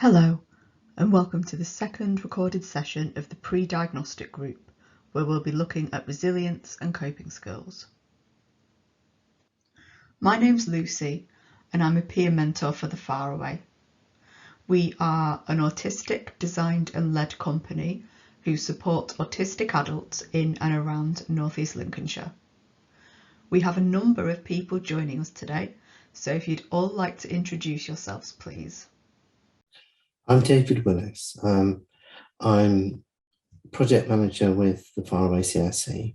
Hello, and welcome to the second recorded session of the pre-diagnostic group, where we'll be looking at resilience and coping skills. My name's Lucy, and I'm a peer mentor for The Faraway. We are an autistic designed and led company who support autistic adults in and around North East Lincolnshire. We have a number of people joining us today, so if you'd all like to introduce yourselves, please. I'm David Willis. I'm project manager with the Faraway CSC.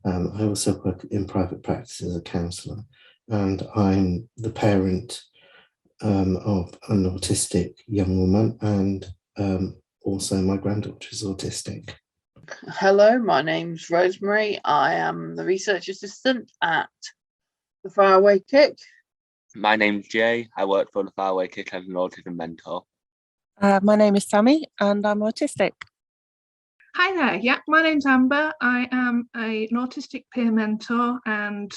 I also work in private practice as a counsellor, and I'm the parent of an autistic young woman, and also my granddaughter is autistic. Hello, my name's Rosemary. I am the research assistant at the Faraway Kick. My name's Jay. I work for the Faraway Kick as an autism mentor. My name is Sammy and I'm autistic. Hi there, yeah, my name's Amber. I am an autistic peer mentor and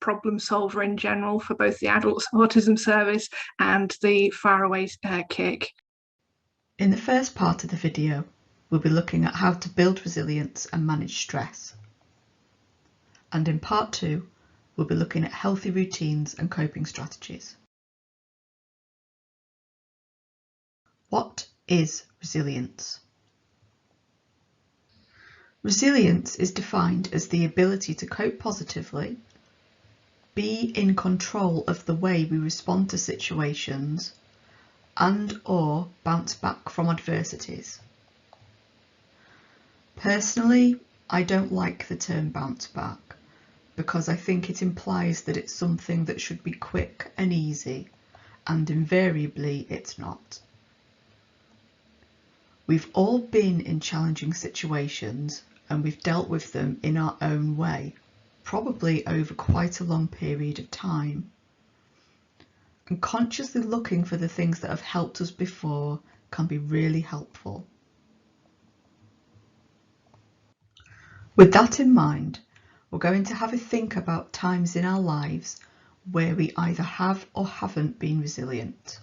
problem solver in general for both the Adults Autism Service and the Faraway Kick. In the first part of the video, we'll be looking at how to build resilience and manage stress. And in part 2, we'll be looking at healthy routines and coping strategies. What is resilience? Resilience is defined as the ability to cope positively, be in control of the way we respond to situations, and/or bounce back from adversities. Personally, I don't like the term bounce back because I think it implies that it's something that should be quick and easy, and invariably it's not. We've all been in challenging situations and we've dealt with them in our own way, probably over quite a long period of time. And consciously looking for the things that have helped us before can be really helpful. With that in mind, we're going to have a think about times in our lives where we either have or haven't been resilient.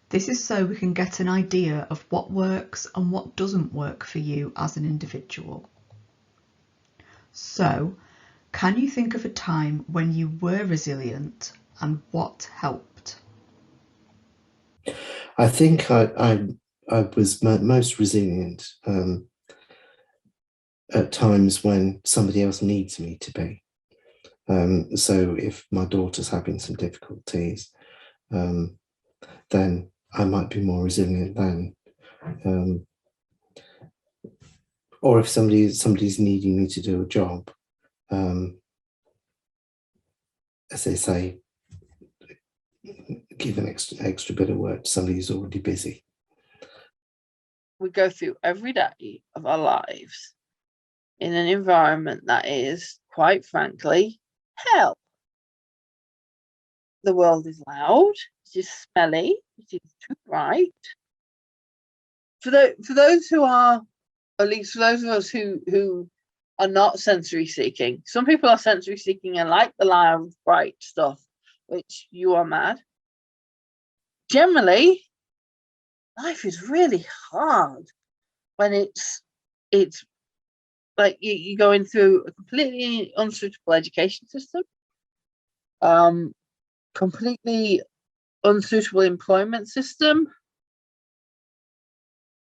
This is so we can get an idea of what works and what doesn't work for you as an individual. So, can you think of a time when you were resilient and what helped? I think I was most resilient at times when somebody else needs me to be. So if my daughter's having some difficulties, then I might be more resilient then. Or if somebody's needing me to do a job, as they say, give an extra bit of work to somebody who's already busy. We go through every day of our lives in an environment that is, quite frankly, hell. The world is loud, it is smelly, it is too bright. For those who are, at least for those of us who are not sensory seeking, some people are sensory seeking and like the loud, bright stuff, which you are mad. Generally, life is really hard when it's like you're going through a completely unsuitable education system, completely unsuitable employment system,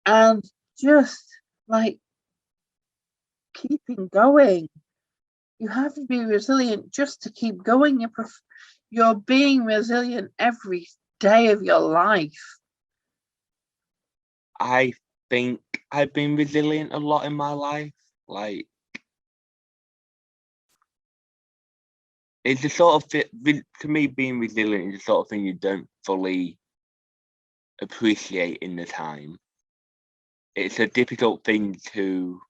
and just like keeping going. You have to be resilient just to keep going. You're being resilient every day of your life. I think I've been resilient a lot in my life. Like, it's the sort of to me, being resilient is the sort of thing you don't fully appreciate in the time. It's a difficult thing to.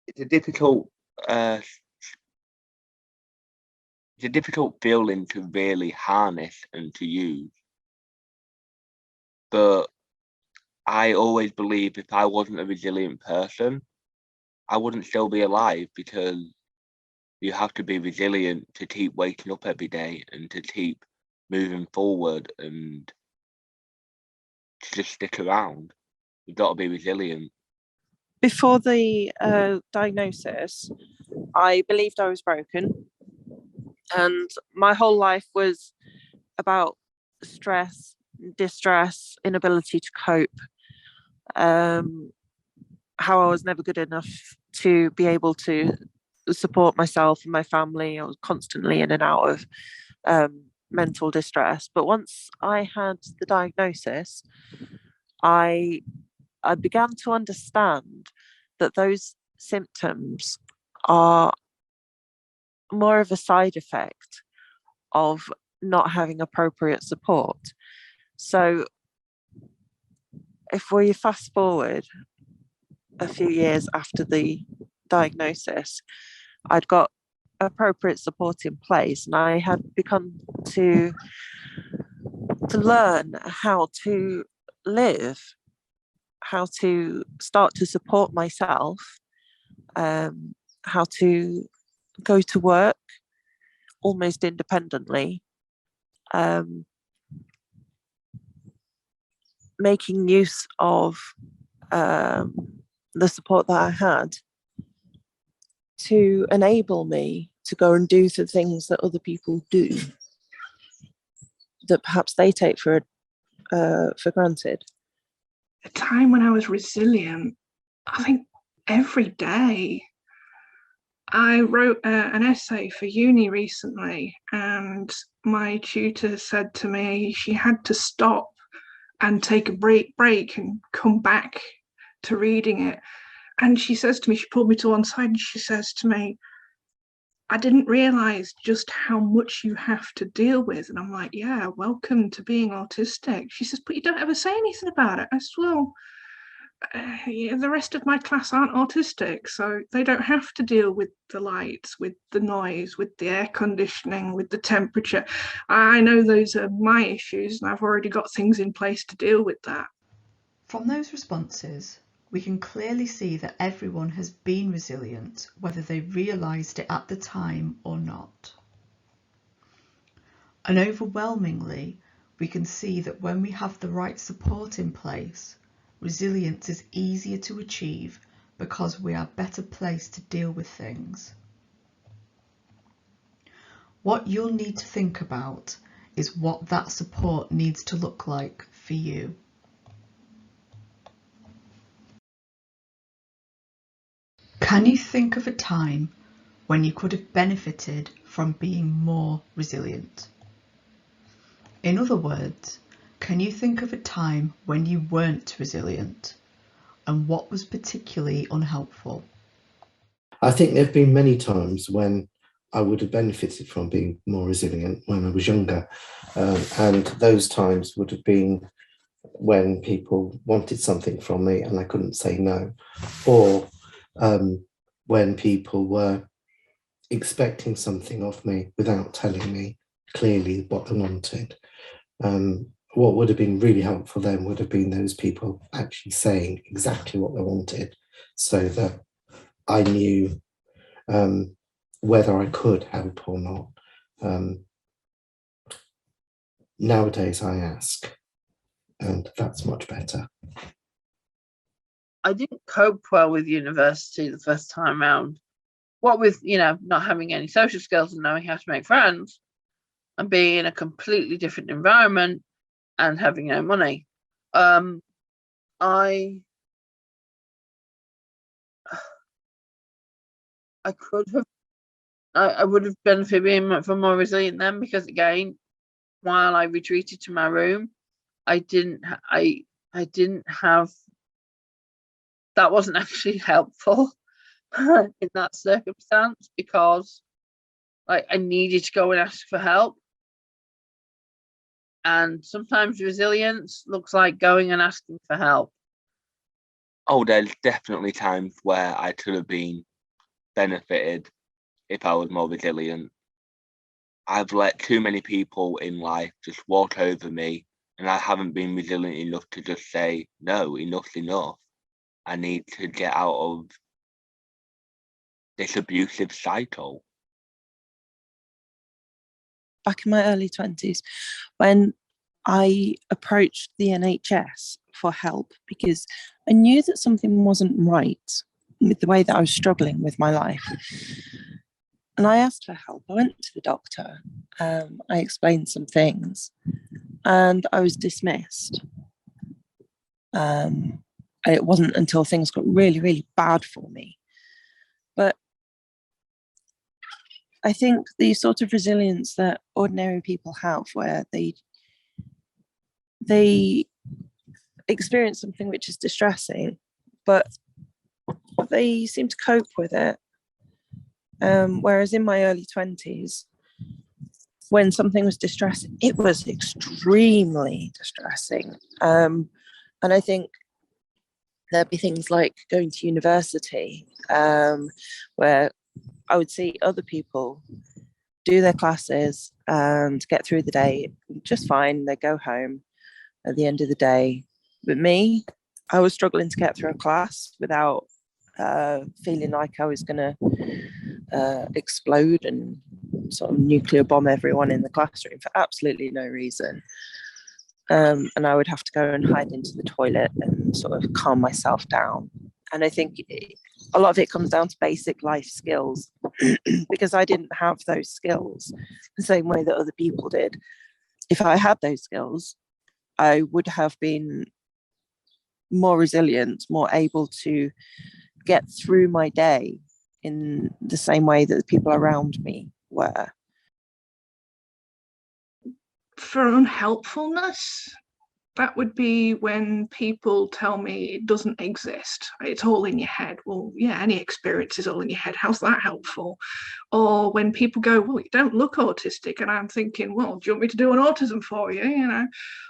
It's a difficult. It's a difficult feeling to really harness and to use. But I always believe if I wasn't a resilient person, I wouldn't still be alive, because you have to be resilient to keep waking up every day and to keep moving forward and to just stick around. You've got to be resilient. Before the diagnosis, I believed I was broken, and my whole life was about stress, distress, inability to cope, how I was never good enough to be able to support myself and my family. I was constantly in and out of mental distress. But once I had the diagnosis, I began to understand that those symptoms are more of a side effect of not having appropriate support. So if we fast forward a few years after the diagnosis, I'd got appropriate support in place, and I had begun to learn how to live, how to start to support myself, how to go to work almost independently, making use of the support that I had to enable me to go and do the things that other people do that perhaps they take for granted. The time when I was resilient, I think every day. I wrote an essay for uni recently, and my tutor said to me she had to stop and take a break and come back to reading it. And she says to me, she pulled me to one side and she says to me, I didn't realise just how much you have to deal with. And I'm like, yeah, welcome to being autistic. She says, but you don't ever say anything about it. I said, well, the rest of my class aren't autistic, so they don't have to deal with the lights, with the noise, with the air conditioning, with the temperature. I know those are my issues, and I've already got things in place to deal with that. From those responses, we can clearly see that everyone has been resilient, whether they realised it at the time or not. And overwhelmingly, we can see that when we have the right support in place, resilience is easier to achieve because we are better placed to deal with things. What you'll need to think about is what that support needs to look like for you. Can you think of a time when you could have benefited from being more resilient? In other words, can you think of a time when you weren't resilient and what was particularly unhelpful? I think there have been many times when I would have benefited from being more resilient when I was younger. And those times would have been when people wanted something from me and I couldn't say no, or when people were expecting something of me without telling me clearly what they wanted. What would have been really helpful then would have been those people actually saying exactly what they wanted, so that I knew whether I could help or not. Nowadays I ask, and that's much better. I didn't cope well with university the first time round. What with, not having any social skills and knowing how to make friends and being in a completely different environment and having no money. I would have benefited being from more resilient then, because again, while I retreated to my room, I didn't have, that wasn't actually helpful in that circumstance, because I needed to go and ask for help. And sometimes resilience looks like going and asking for help. Oh, there's definitely times where I could have been benefited if I was more resilient. I've let too many people in life just walk over me, and I haven't been resilient enough to just say, no, enough's enough. I need to get out of this abusive cycle. back in my early 20s, when I approached the NHS for help because I knew that something wasn't right with the way that I was struggling with my life. And I asked for help. I went to the doctor. I explained some things and I was dismissed. It wasn't until things got really, really bad for me. But I think the sort of resilience that ordinary people have, where they experience something which is distressing, but they seem to cope with it. Whereas in my early 20s, when something was distressing, it was extremely distressing. And I think there'd be things like going to university, where I would see other people do their classes and get through the day just fine. They go home at the end of the day. But me, I was struggling to get through a class without feeling like I was going to explode and sort of nuclear bomb everyone in the classroom for absolutely no reason. And I would have to go and hide into the toilet and sort of calm myself down. And I think a lot of it comes down to basic life skills because I didn't have those skills the same way that other people did. If I had those skills, I would have been more resilient, more able to get through my day in the same way that the people around me were. For unhelpfulness, that would be when people tell me it doesn't exist. It's all in your head. Well, yeah, any experience is all in your head. How's that helpful? Or when people go, well, you don't look autistic. And I'm thinking, well, do you want me to do an autism for you? You know,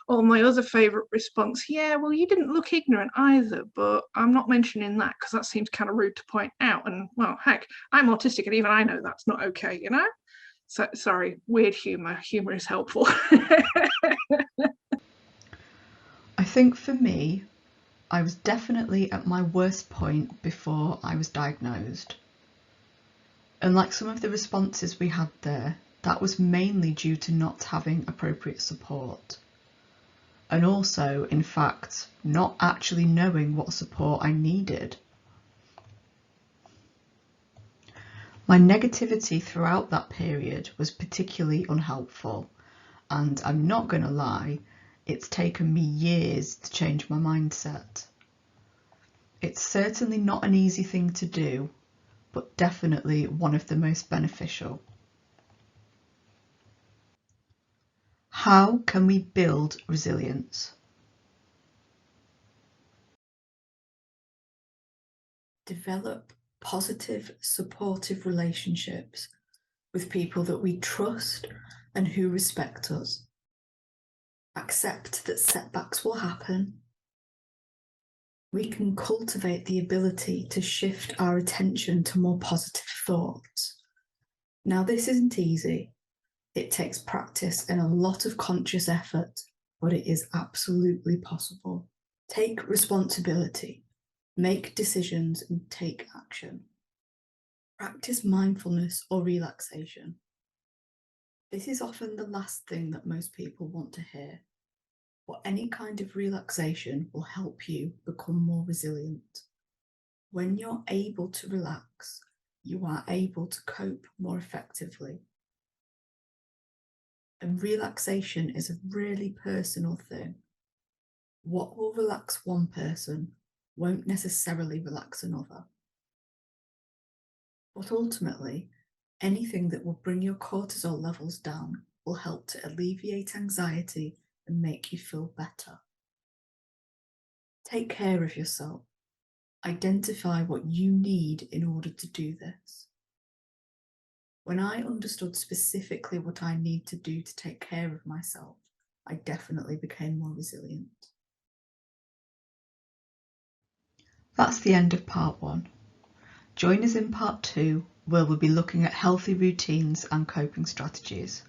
or my other favourite response, yeah, well, you didn't look ignorant either, but I'm not mentioning that because that seems kind of rude to point out. And well, heck, I'm autistic and even I know that's not okay, you know? So, sorry, weird humour. Humour is helpful. I think for me, I was definitely at my worst point before I was diagnosed. And like some of the responses we had there, that was mainly due to not having appropriate support. And also, in fact, not actually knowing what support I needed. My negativity throughout that period was particularly unhelpful, and I'm not going to lie, it's taken me years to change my mindset. It's certainly not an easy thing to do, but definitely one of the most beneficial. How can we build resilience? Develop positive, supportive relationships with people that we trust and who respect us. Accept that setbacks will happen. We can cultivate the ability to shift our attention to more positive thoughts. Now, this isn't easy. It takes practice and a lot of conscious effort, but it is absolutely possible. Take responsibility, make decisions, and take action. Practice mindfulness or relaxation. This is often the last thing that most people want to hear, but any kind of relaxation will help you become more resilient. When you're able to relax, you are able to cope more effectively. And relaxation is a really personal thing. What will relax one person won't necessarily relax another. But ultimately, anything that will bring your cortisol levels down will help to alleviate anxiety and make you feel better. Take care of yourself. Identify what you need in order to do this. When I understood specifically what I need to do to take care of myself, I definitely became more resilient. That's the end of part 1. Join us in part 2, where we'll be looking at healthy routines and coping strategies.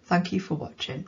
Thank you for watching.